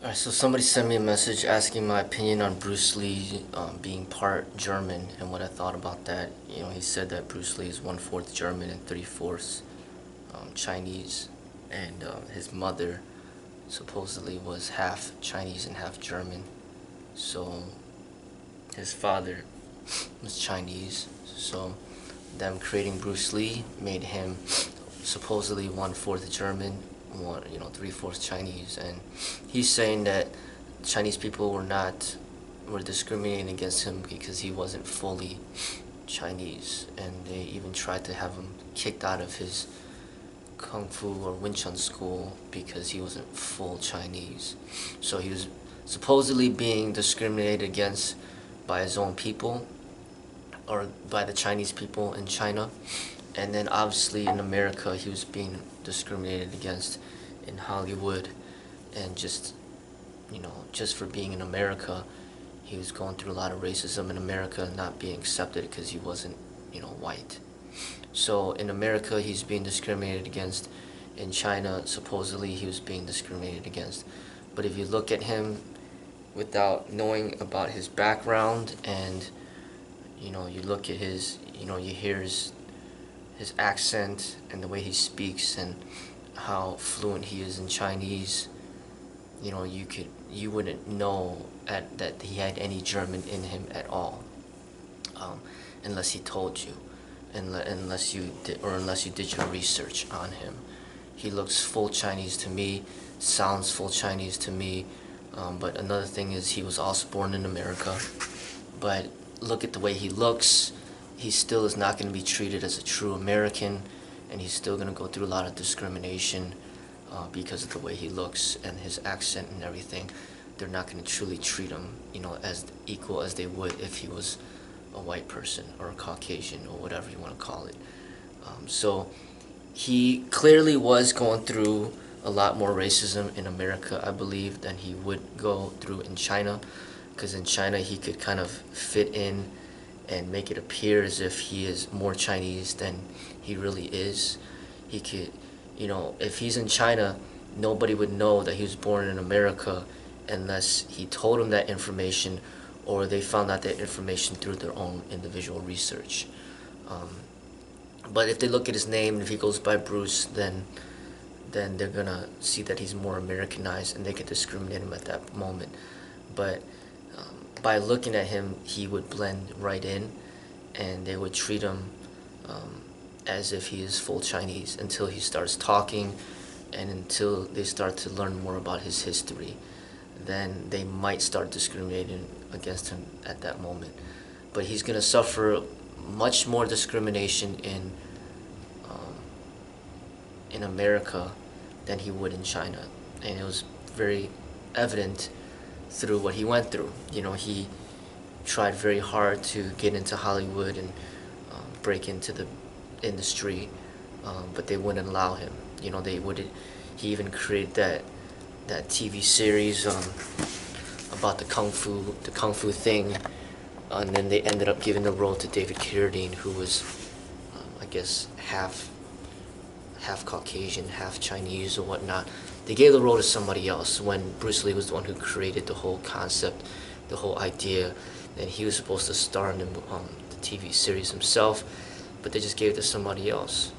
Alright, so somebody sent me a message asking my opinion on Bruce Lee being part German and what I thought about that. You know, he said that Bruce Lee is 1/4 German and 3/4 Chinese, and his mother supposedly was half Chinese and half German. So his father was Chinese. So them creating Bruce Lee made him supposedly 1/4 German, 3/4 Chinese, and he's saying that Chinese people were discriminating against him because he wasn't fully Chinese, and they even tried to have him kicked out of his Kung Fu or Wing Chun school because he wasn't full Chinese. So he was supposedly being discriminated against by his own people, or by the Chinese people in China, and then obviously in America he was being discriminated against in Hollywood, and just for being in America he was going through a lot of racism in America, not being accepted because he wasn't white. So in America he's being discriminated against. In China supposedly he was being discriminated against. But if you look at him without knowing about his background, and you look at you hear his accent and the way he speaks and how fluent he is in Chinese, you wouldn't know that he had any German in him at all, unless he told you, unless you did your research on him. He looks full Chinese to me, sounds full Chinese to me, but another thing is he was also born in America. But look at the way he looks, he still is not going to be treated as a true American, and he's still going to go through a lot of discrimination because of the way he looks and his accent and everything. They're not going to truly treat him, as equal as they would if he was a white person or a Caucasian or whatever you want to call it. So he clearly was going through a lot more racism in America, I believe, than he would go through in China, because in China he could kind of fit in and make it appear as if he is more Chinese than he really is. He could, if he's in China, nobody would know that he was born in America unless he told them that information, or they found out that information through their own individual research. But if they look at his name and if he goes by Bruce, then they're gonna see that he's more Americanized and they could discriminate him at that moment. But by looking at him, he would blend right in, and they would treat him as if he is full Chinese until he starts talking, and until they start to learn more about his history. Then they might start discriminating against him at that moment. But he's going to suffer much more discrimination in America than he would in China, and it was very evident through what he went through. He tried very hard to get into Hollywood and break into the industry, but they wouldn't allow him. They wouldn't. He even created that TV series about the kung fu thing, and then they ended up giving the role to David Carradine, who was, I guess, half Caucasian, half Chinese or whatnot. They gave the role to somebody else when Bruce Lee was the one who created the whole concept, the whole idea, and he was supposed to star in the TV series himself, but they just gave it to somebody else.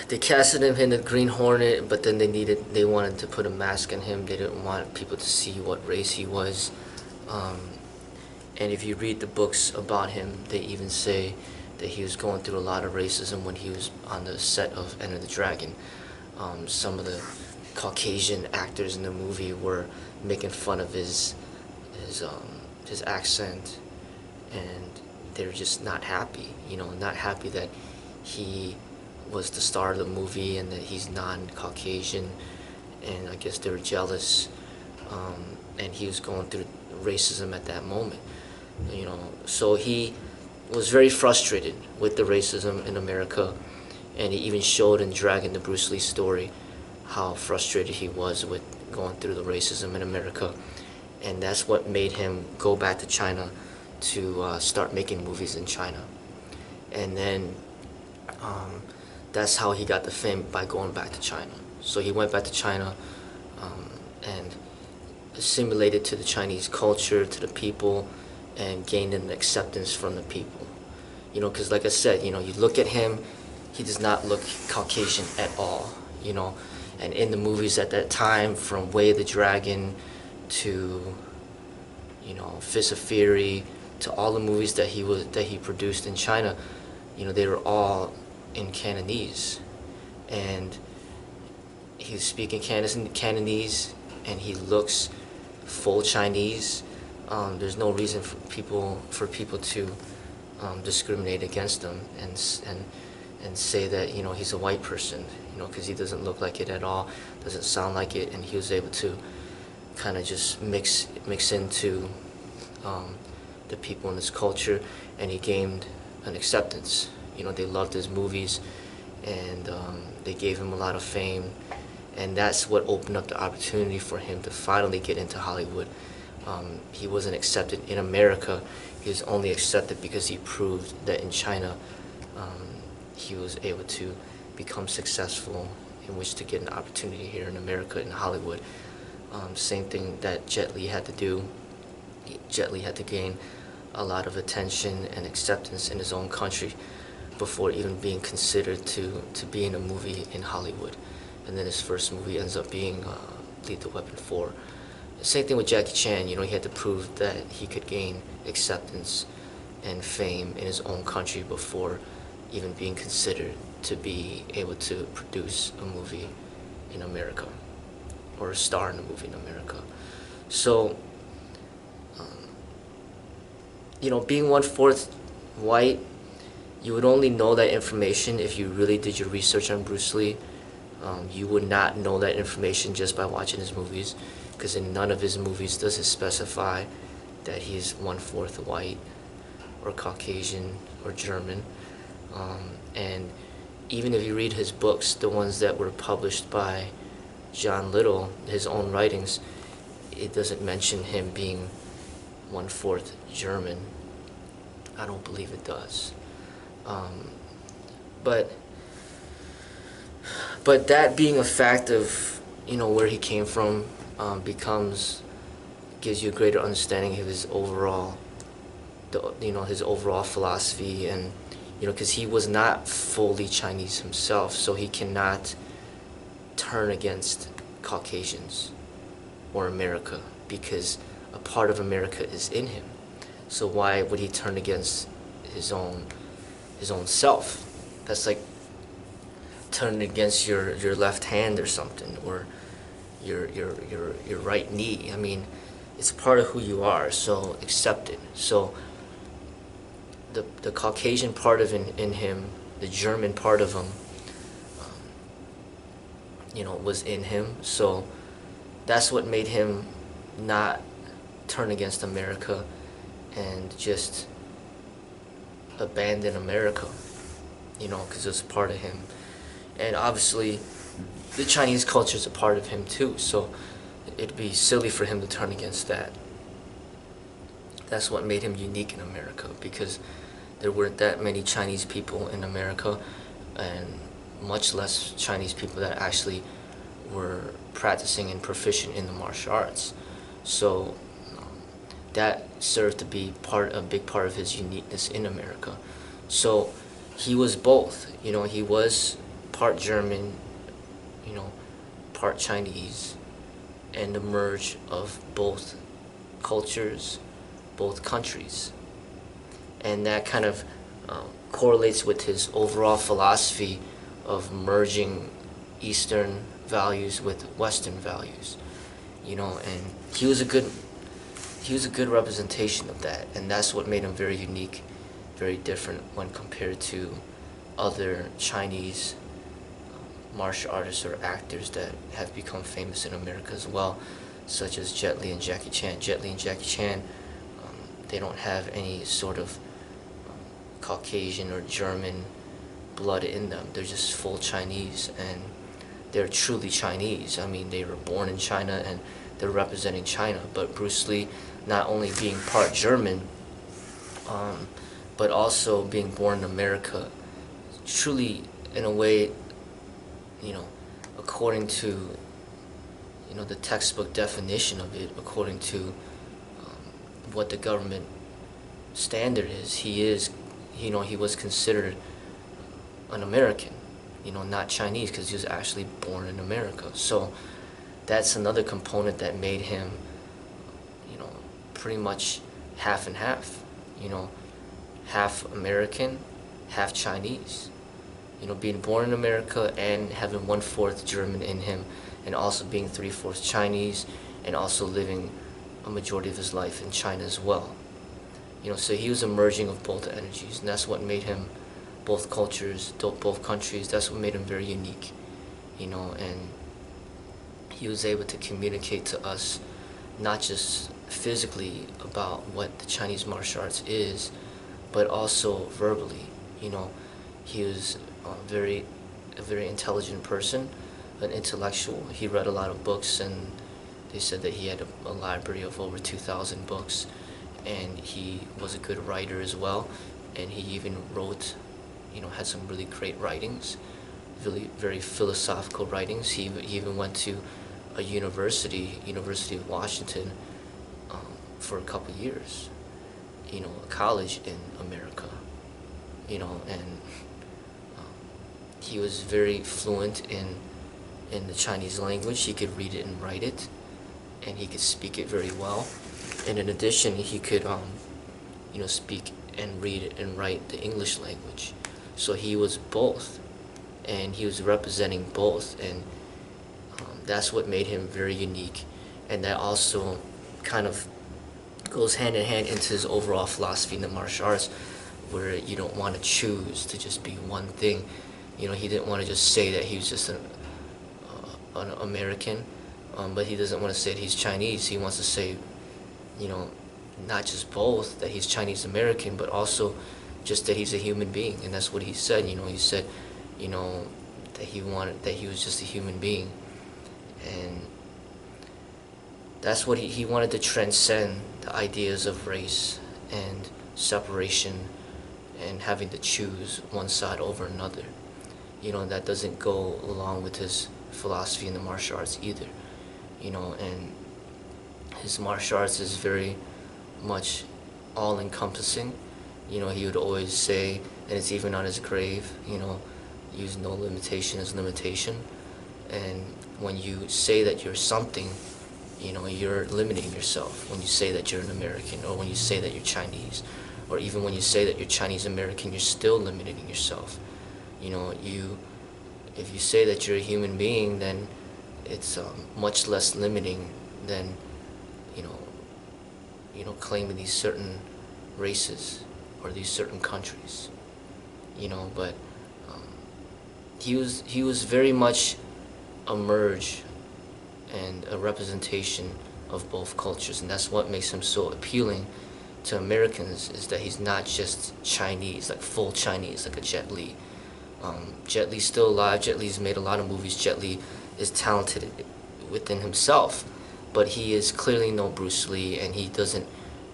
They casted him in the Green Hornet, but then they wanted to put a mask on him. They didn't want people to see what race he was. And if you read the books about him, they even say that he was going through a lot of racism when he was on the set of Enter the Dragon. Some of the Caucasian actors in the movie were making fun of his accent, and they're just not happy. Not happy that he was the star of the movie and that he's non-Caucasian, and I guess they were jealous. And he was going through racism at that moment. So he was very frustrated with the racism in America, and he even showed in Dragon, the Bruce Lee story, how frustrated he was with going through the racism in America, and that's what made him go back to China to start making movies in China. And then that's how he got the fame, by going back to China. So he went back to China, and assimilated to the Chinese culture, to the people, and gained an acceptance from the people. Because like I said, you look at him, he does not look Caucasian at all, and in the movies at that time, from Way of the Dragon to, Fist of Fury, to all the movies that he produced in China, they were all in Cantonese, and he's speaking Cantonese, and he looks full Chinese. There's no reason for people to discriminate against him and say that he's a white person, because he doesn't look like it at all, doesn't sound like it, and he was able to kind of just mix into the people in his culture, and he gained an acceptance. They loved his movies, and they gave him a lot of fame, and that's what opened up the opportunity for him to finally get into Hollywood. He wasn't accepted in America. He was only accepted because he proved that in China he was able to become successful, in which to get an opportunity here in America, in Hollywood. Same thing that Jet Li had to do. Jet Li had to gain a lot of attention and acceptance in his own country before even being considered to be in a movie in Hollywood. And then his first movie ends up being Lethal Weapon 4. Same thing with Jackie Chan. He had to prove that he could gain acceptance and fame in his own country before even being considered to be able to produce a movie in America, or a star in a movie in America. So, being 1/4 white, you would only know that information if you really did your research on Bruce Lee. You would not know that information just by watching his movies, because in none of his movies does it specify that he's 1/4 white or Caucasian or German. And even if you read his books, the ones that were published by John Little, his own writings, it doesn't mention him being 1/4 German. I don't believe it does. But that being a fact of where he came from gives you a greater understanding of his overall philosophy, and because he was not fully Chinese himself, so he cannot turn against Caucasians or America, because a part of America is in him. So why would he turn against his own self? That's like turning against your left hand or something, or your right knee. I mean, it's part of who you are, so accept it. So the Caucasian part of in him, the German part of him, was in him. So that's what made him not turn against America and just abandon America, because it was part of him. And obviously, the Chinese culture is a part of him too, so it'd be silly for him to turn against that. That's what made him unique in America, because there weren't that many Chinese people in America, and much less Chinese people that actually were practicing and proficient in the martial arts. So that served to be a big part of his uniqueness in America. So he was both. He was part German, part Chinese, and the merge of both cultures, both countries. And that kind of correlates with his overall philosophy of merging Eastern values with Western values, and he was a good representation of that, and that's what made him very unique, very different when compared to other Chinese martial artists or actors that have become famous in America as well, such as Jet Li and Jackie Chan. Jet Li and Jackie Chan, they don't have any sort of Caucasian or German blood in them. They're just full Chinese, and they're truly Chinese. I mean, they were born in China and they're representing China. But Bruce Lee, not only being part German, but also being born in America, truly, in a way, according to the textbook definition of it, according to what the government standard is, he was considered an American, not Chinese, because he was actually born in America. So that's another component that made him, pretty much half and half, half American, half Chinese. Being born in America and having 1/4 German in him, and also being 3/4 Chinese, and also living a majority of his life in China as well. So he was a merging of both energies, and that's what made him both cultures, both countries. That's what made him very unique, and he was able to communicate to us not just physically about what the Chinese martial arts is, but also verbally. He was a very intelligent person, an intellectual. He read a lot of books, and they said that he had a library of over 2,000 books, and he was a good writer as well, and he even wrote, had some really great writings, really very philosophical writings. He even went to a University of Washington, for a couple years, a college in America, and he was very fluent in the Chinese language. He could read it and write it, and he could speak it very well. And in addition, he could, speak and read and write the English language. So he was both, and he was representing both, and that's what made him very unique. And that also kind of goes hand in hand into his overall philosophy in the martial arts, where you don't want to choose to just be one thing. He didn't want to just say that he was just an American, but he doesn't want to say that he's Chinese. He wants to say, not just both, that he's Chinese American, but also just that he's a human being. And that's what he said. He said, that he was just a human being, and that's what he wanted to transcend the ideas of race and separation and having to choose one side over another. That doesn't go along with his philosophy in the martial arts either. And his martial arts is very much all-encompassing. He would always say, and it's even on his grave, use no limitation as limitation. And when you say that you're something, you're limiting yourself. When you say that you're an American, or when you say that you're Chinese, or even when you say that you're Chinese American, you're still limiting yourself. If you say that you're a human being, then it's much less limiting than claiming these certain races or these certain countries. But he was very much a merge and a representation of both cultures, and that's what makes him so appealing to Americans, is that he's not just Chinese, like full Chinese, like a Jet Li. Jet Li's still alive. Jet Li's made a lot of movies. Jet Li is talented within himself, but he is clearly no Bruce Lee, and he doesn't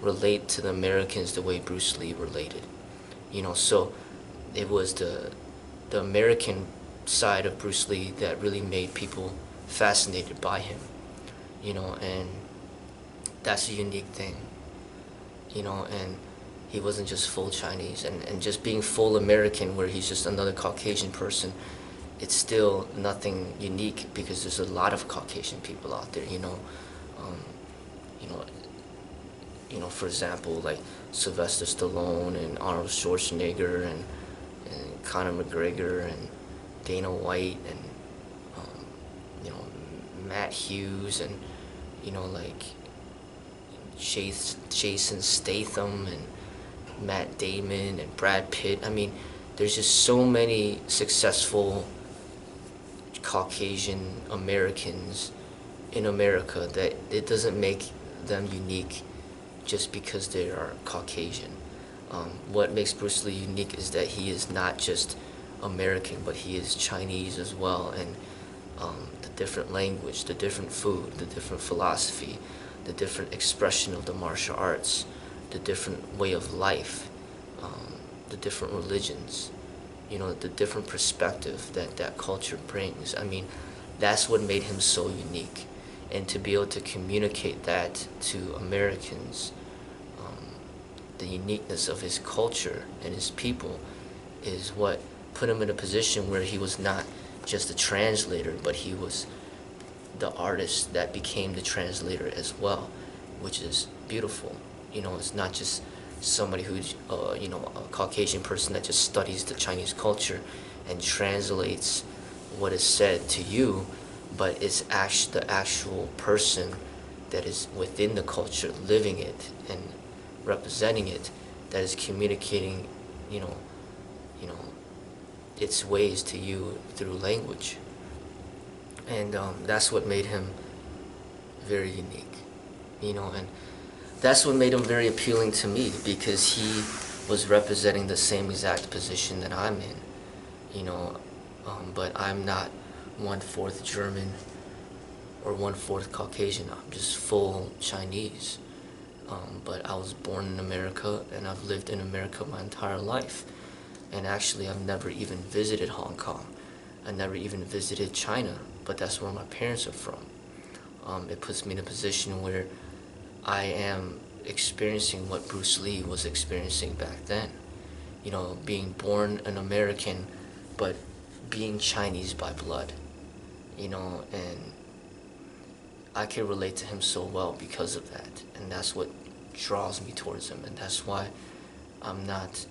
relate to the Americans the way Bruce Lee related. So it was the American side of Bruce Lee that really made people fascinated by him, and that's a unique thing, and he wasn't just full Chinese, and just being full American, where he's just another Caucasian person, it's still nothing unique, because there's a lot of Caucasian people out there, for example, like Sylvester Stallone and Arnold Schwarzenegger and Conor McGregor and Dana White and Matt Hughes and like Jason Statham and Matt Damon and Brad Pitt. I mean, there's just so many successful Caucasian Americans in America that it doesn't make them unique just because they are Caucasian. What makes Bruce Lee unique is that he is not just American, but he is Chinese as well, and the different language, the different food, the different philosophy, the different expression of the martial arts, the different way of life, the different religions, the different perspective that culture brings. I mean, that's what made him so unique. and to be able to communicate that to Americans, the uniqueness of his culture and his people, is what put him in a position where he was not just a translator, but he was the artist that became the translator as well, which is beautiful. It's not just somebody who's, a Caucasian person that just studies the Chinese culture and translates what is said to you, but it's the actual person that is within the culture, living it and representing it, that is communicating, you know, its ways to you through language. And that's what made him very unique, and that's what made him very appealing to me, because he was representing the same exact position that I'm in, but I'm not 1/4 German or 1/4 Caucasian. I'm just full Chinese. But I was born in America, and I've lived in America my entire life. And actually, I've never even visited Hong Kong. I never even visited China, but that's where my parents are from. It puts me in a position where I am experiencing what Bruce Lee was experiencing back then. Being born an American, but being Chinese by blood. And I can relate to him so well because of that. And that's what draws me towards him. And that's why I'm not,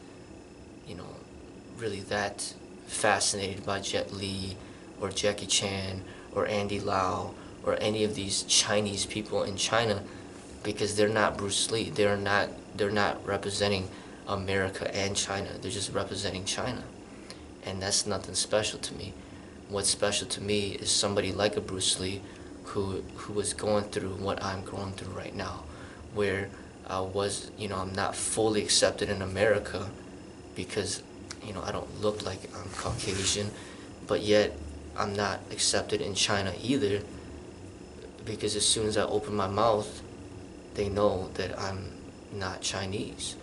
really that fascinated by Jet Li or Jackie Chan or Andy Lau or any of these Chinese people in China, because they're not Bruce Lee. They're not representing America and China. They're just representing China. And that's nothing special to me. What's special to me is somebody like a Bruce Lee who was going through what I'm going through right now, where I was, I'm not fully accepted in America because, I don't look like I'm Caucasian, but yet I'm not accepted in China either, because as soon as I open my mouth, they know that I'm not Chinese.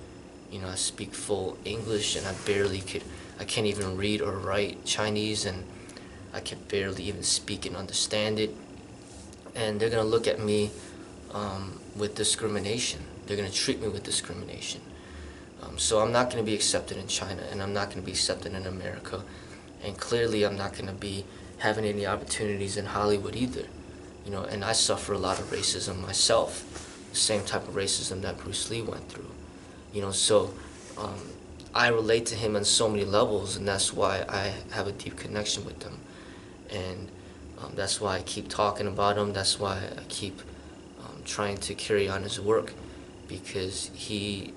I speak full English, and I can't even read or write Chinese, and I can barely even speak and understand it. And they're going to look at me with discrimination. They're going to treat me with discrimination. So I'm not going to be accepted in China, and I'm not going to be accepted in America. And clearly I'm not going to be having any opportunities in Hollywood either. And I suffer a lot of racism myself, the same type of racism that Bruce Lee went through. So I relate to him on so many levels, and that's why I have a deep connection with him. And that's why I keep talking about him. That's why I keep trying to carry on his work, because he,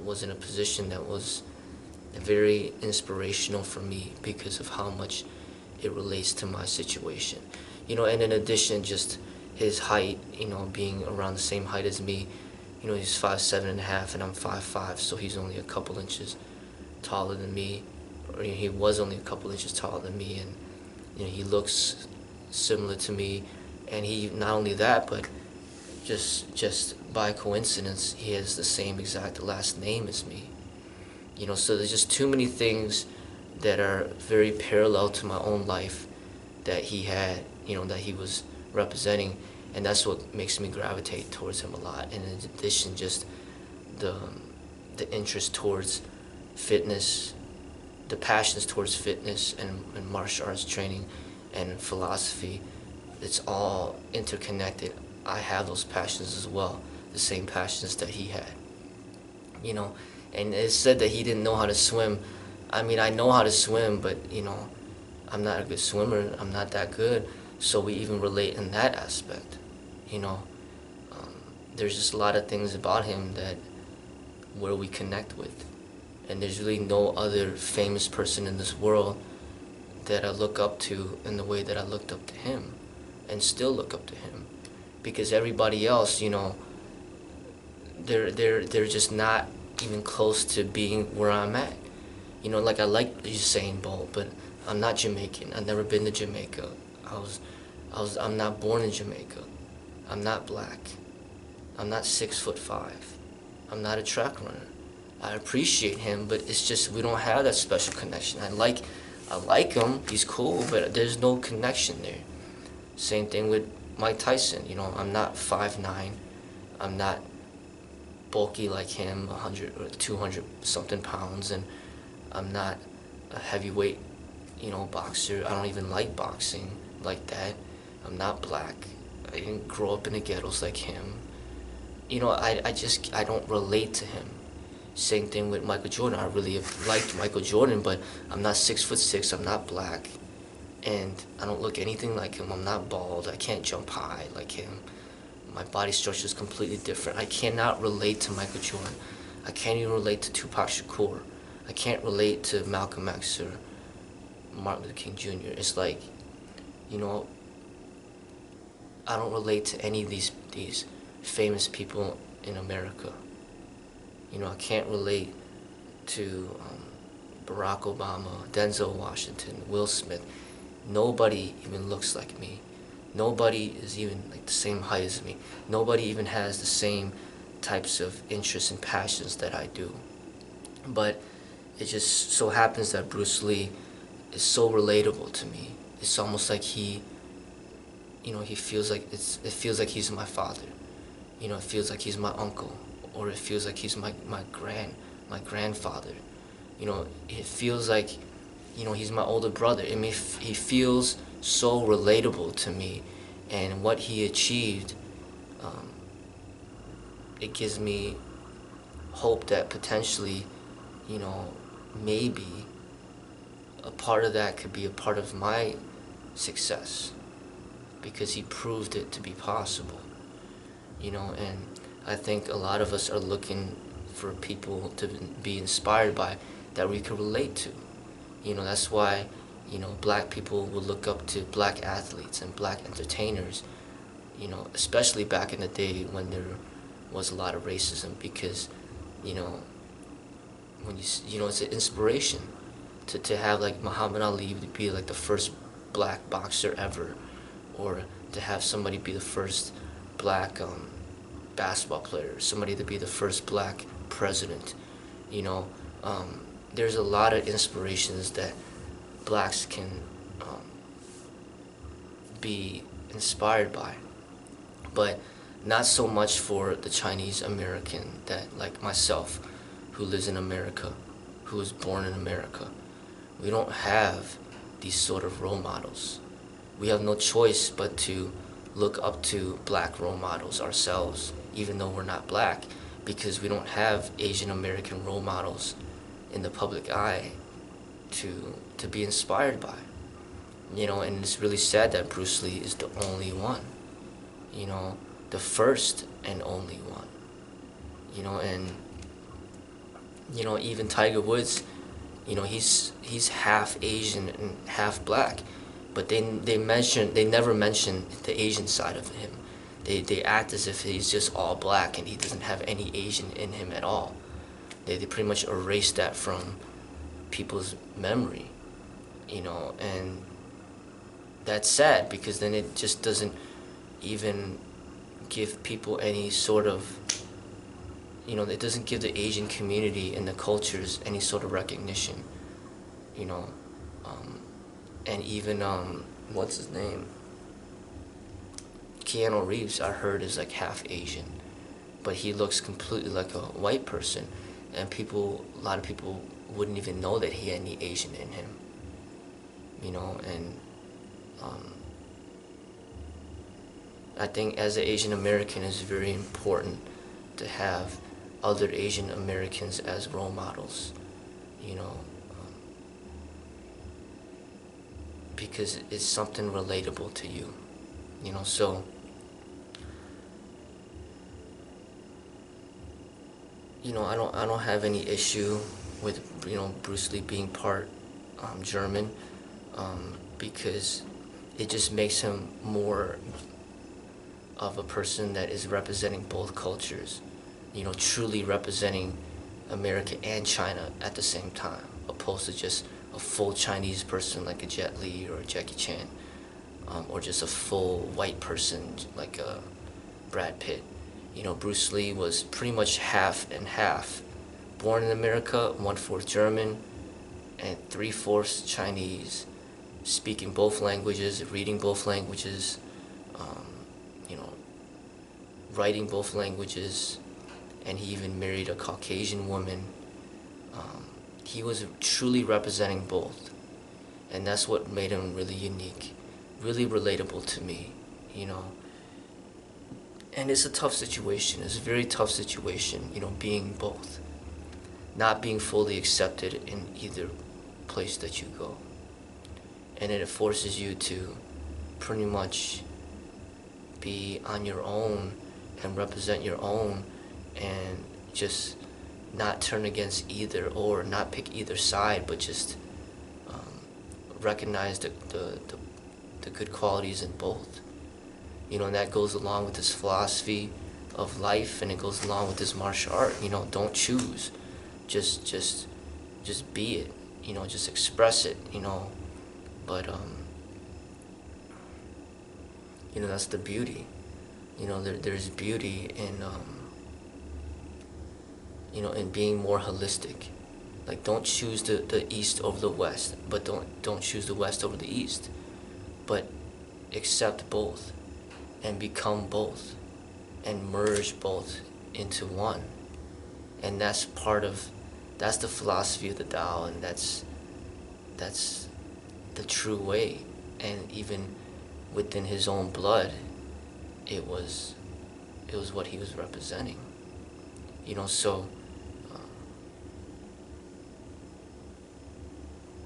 was in a position that was very inspirational for me because of how much it relates to my situation. And in addition, just his height, being around the same height as me. He's 5'7.5", and I'm 5'5", so he's only a couple inches taller than me, or he was only a couple inches taller than me, and he looks similar to me. And he, not only that, but just by coincidence, he has the same exact last name as me. So there's just too many things that are very parallel to my own life that he had, that he was representing. And that's what makes me gravitate towards him a lot. And in addition, just the interest towards fitness, the passions towards fitness and martial arts training and philosophy. It's all interconnected. I have those passions as well, the same passions that he had. And it's said that he didn't know how to swim. I mean, I know how to swim, but, I'm not a good swimmer. I'm not that good. So we even relate in that aspect. There's just a lot of things about him where we connect with. And there's really no other famous person in this world that I look up to in the way that I looked up to him, and still look up to him. Because everybody else, they're just not even close to being where I'm at. Like I like Usain Bolt, but I'm not Jamaican. I've never been to Jamaica. I'm not born in Jamaica. I'm not black. I'm not 6'5". I'm not a track runner. I appreciate him, but it's just we don't have that special connection. I like him. He's cool, but there's no connection there. Same thing with Mike Tyson. You know, I'm not 5'9". I'm not bulky like him, 100 or 200 something pounds, and I'm not a heavyweight, boxer. I don't even like boxing like that. I'm not black. I didn't grow up in the ghettos like him. I don't relate to him. Same thing with Michael Jordan. I really have liked Michael Jordan, but I'm not 6'6". I'm not black, and I don't look anything like him. I'm not bald. I can't jump high like him. My body structure is completely different. I cannot relate to Michael Jordan. I can't even relate to Tupac Shakur. I can't relate to Malcolm X or Martin Luther King Jr. It's like, you know, I don't relate to any of these famous people in America. I can't relate to Barack Obama, Denzel Washington, Will Smith. Nobody even looks like me. Nobody is even like the same height as me. Nobody even has the same types of interests and passions that I do. But it just so happens that Bruce Lee is so relatable to me. It's almost like he feels like it feels like he's my father. It feels like he's my uncle, or it feels like he's my grandfather. It feels like, he's my older brother. I mean, he feels so relatable to me, and what he achieved, it gives me hope that potentially, maybe a part of that could be a part of my success, because he proved it to be possible. And I think a lot of us are looking for people to be inspired by, that we can relate to. That's why, black people will look up to black athletes and black entertainers, especially back in the day when there was a lot of racism, because, when it's an inspiration to have like Muhammad Ali be like the first black boxer ever, or to have somebody be the first black basketball player, somebody to be the first black president. There's a lot of inspirations that blacks can be inspired by, but not so much for the Chinese American that, like myself, who lives in America, who was born in America. We don't have these sort of role models. We have no choice but to look up to black role models ourselves, even though we're not black, because we don't have Asian American role models in the public eye to be inspired by. And it's really sad that Bruce Lee is the only one, the first and only one. And even Tiger Woods, he's half Asian and half black, but they never mention the Asian side of him. They act as if he's just all black and he doesn't have any Asian in him at all. They pretty much erase that from people's memory, and that's sad, because then it just doesn't even give people any sort of, it doesn't give the Asian community and the cultures any sort of recognition, and even, what's his name? Keanu Reeves, I heard, is like half Asian, but he looks completely like a white person, and a lot of people wouldn't even know that he had any Asian in him, and I think as an Asian American, it's very important to have other Asian Americans as role models, because it's something relatable to you, so I don't have any issue with Bruce Lee being part German, because it just makes him more of a person that is representing both cultures, truly representing America and China at the same time, opposed to just a full Chinese person like a Jet Li or a Jackie Chan, or just a full white person like a Brad Pitt. Bruce Lee was pretty much half and half. Born in America, 1/4 German, and 3/4 Chinese, speaking both languages, reading both languages, you know, writing both languages, and he even married a Caucasian woman. He was truly representing both, and that's what made him really unique, really relatable to me, you know. And it's a tough situation. It's a very tough situation, you know, being both, not being fully accepted in either place that you go. And it forces you to pretty much be on your own and represent your own, and just not turn against either, or not pick either side, but just recognize the good qualities in both. You know, and that goes along with this philosophy of life, and it goes along with this martial art. You know, don't choose, just be it. You know, just express it. You know, but you know, that's the beauty. You know, there's beauty in you know, in being more holistic. Like, don't choose the East over the West, but don't choose the West over the East. But accept both, and become both, and merge both into one. And that's the philosophy of the Tao, and that's the true way. And even within his own blood, it was what he was representing. You know, so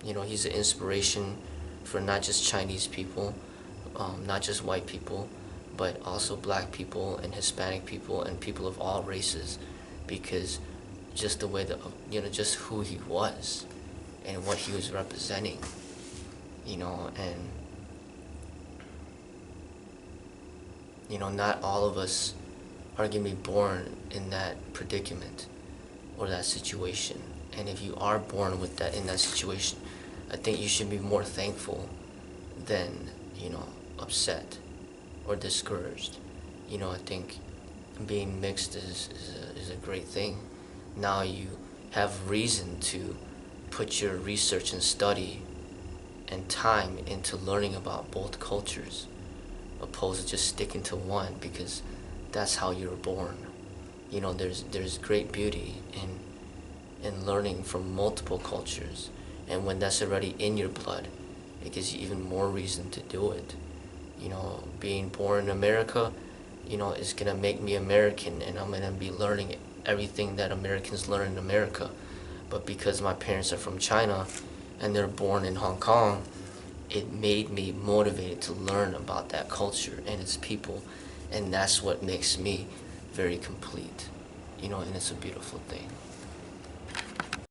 you know, he's an inspiration for not just Chinese people, not just white people, but also black people and Hispanic people and people of all races, because just the way that, you know, just who he was and what he was representing, you know. And you know, not all of us are going to be born in that predicament or that situation. And if you are born with that, in that situation, I think you should be more thankful than, you know, upset or discouraged. You know, I think being mixed is a great thing. Now you have reason to put your research and study and time into learning about both cultures, opposed to just sticking to one, because that's how you were born. You know, there's great beauty in learning from multiple cultures, and when that's already in your blood, it gives you even more reason to do it. You know, being born in America, you know, is gonna make me American, and I'm gonna be learning everything that Americans learn in America. But because my parents are from China and they're born in Hong Kong, it made me motivated to learn about that culture and its people, and that's what makes me very complete. You know, and it's a beautiful thing.